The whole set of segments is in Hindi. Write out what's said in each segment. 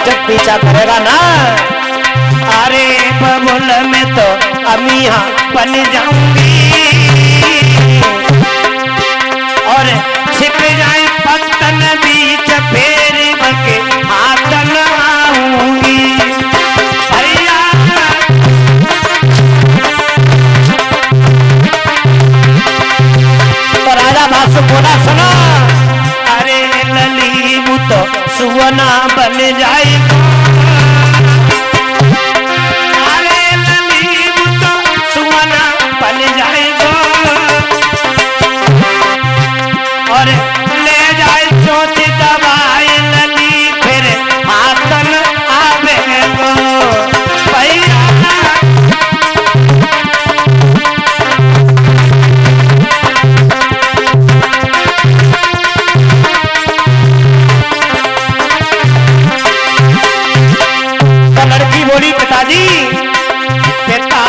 जब पीछा करेगा ना, अरे बबुल में तो अमिया बन जाऊंगी और छिप जाए पत्तन बीच फेर बके हाथन आऊंगी। भैया तो राजा भासु बोला सुनो, अरे ललीबू तो सुवना बन जाएगा, अरे ललीबू तो सुवना बन जाएगा और ले जाए चोट दवाई लली फिर हाथन आवेगो। भैया तो लड़की बोली पिताजी, पिता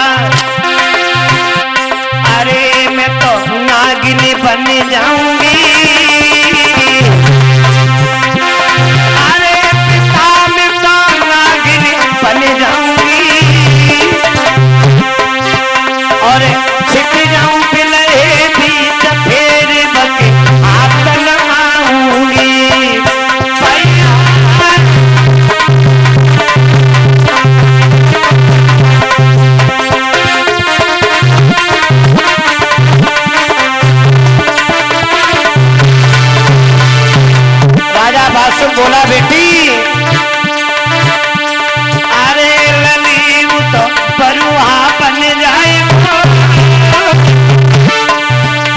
अरे मैं तो नागिनी बन जाऊंगी, अरे पिता मैं तो नागिनी बन जाऊंगी और छिप जाऊं पिलहे बीच फेर बके हाथन आऊंगी। भैया राजा बासु बोला बेटी, अरे ललीबू तो बरुआ बन जाएगा।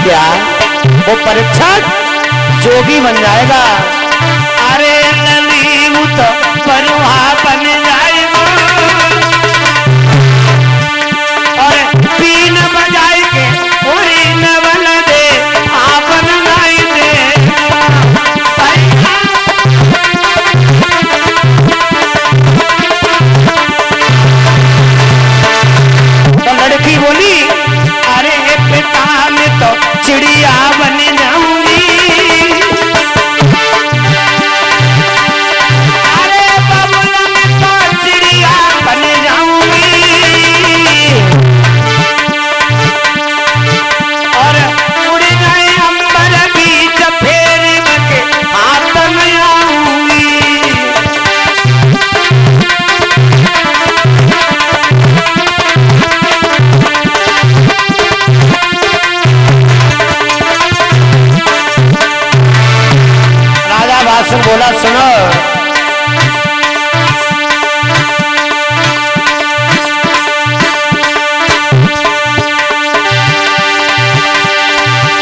क्या वो परीक्षक जोगी बन जाएगा? अरे ललीबू तो बरुआ बन जाएगा और बीन बजाए के वही नवल दे आपन नाई दे। तो लड़की बोली, अरे पिता में तो चिड़िया बन जाऊंगी, अरे बबुल में तो चिड़िया बन जाऊंगी और उड़ जाए अंबर बीच फेर बके हाथ में आऊंगी। राजा भाषण बोला सुनो,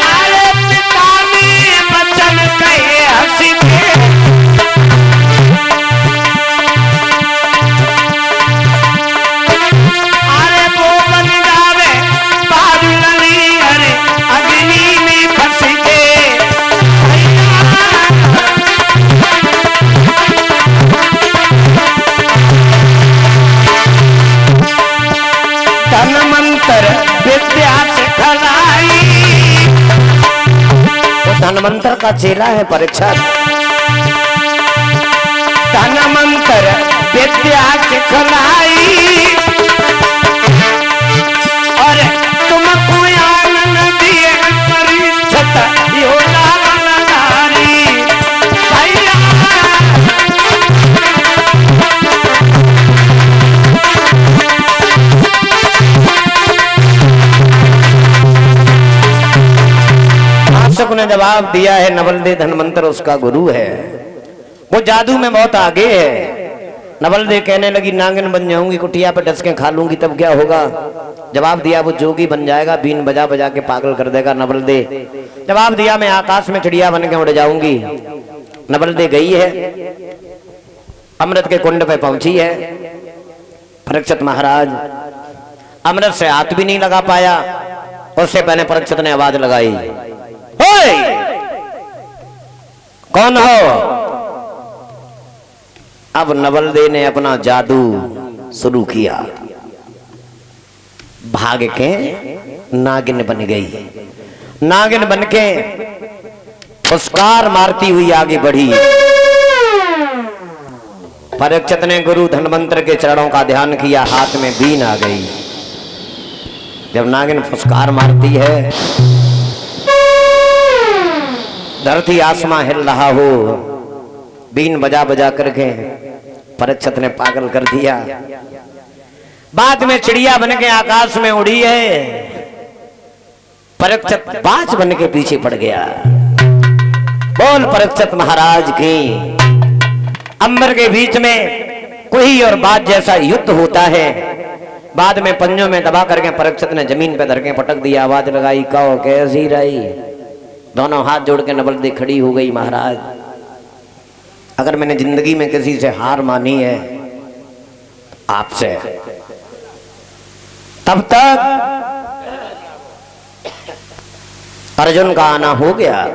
अरे पिता ने वचन कहे हंसी के, अरे वो बन जावे बादली अरे अग्नि में फंस के। धनवंतर विद्या सिखलाई, वो धनवंतर का चेला है परीक्षक। धनवंतर विद्या सिखलाई और तुमको आनंद दिए परीक्षित योला बनधारी। भैया ने जवाब दिया है, नवल दे धनवंतर उसका गुरु है, वो जादू में बहुत आगे है। नवल दे कहने लगी नागिन बन जाऊंगी, कुटिया पे डस के खा लूंगी तब क्या होगा? जवाब दिया वो जोगी बन जाएगा, बीन बजा बजा के पागल कर देगा। नवल दे जवाब दिया मैं आकाश में चिड़िया बन के उड़ जाऊंगी। नवल दे गई है, अमृत के कुंड पे पहुंची है। परीक्षित महाराज अमृत से हाथ भी नहीं लगा पाया, उससे पहले परीक्षित ने आवाज लगाई, कौन हो? अब नवल दे ने अपना जादू शुरू किया, भाग के नागिन बन गई। नागिन बनके फुसकार मारती हुई आगे बढ़ी परीक्षित ने गुरु धन्वंतर के चरणों का ध्यान किया, हाथ में बीन आ गई। जब नागिन फुसकार मारती है, धरती आसमां हिल रहा हो, बीन बजा बजा करके परीक्षित ने पागल कर दिया। बाद में चिड़िया बन के आकाश में उड़ी है, परीक्षित बाज बन के पीछे पड़ गया। बोल परीक्षित महाराज की। अंबर के बीच में कोई और बाज जैसा युद्ध होता है। बाद में पंजों में दबा करके परीक्षित ने जमीन पे धर के पटक दिया। आवाज लगाई, कहो कैसी रही? दोनों हाथ जोड़ के नवल दे खड़ी हो गई। महाराज, अगर मैंने जिंदगी में किसी से हार मानी है आपसे, तब तक अर्जुन का आना हो गया।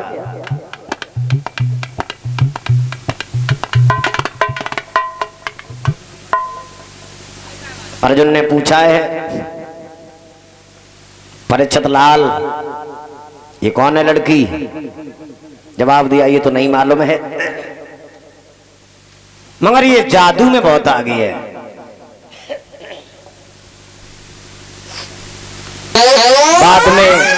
अर्जुन ने पूछा है, परीक्षित लाल ये कौन है लड़की? जवाब दिया, ये तो नहीं मालूम है, मगर ये जादू में बहुत आगे है। बाद में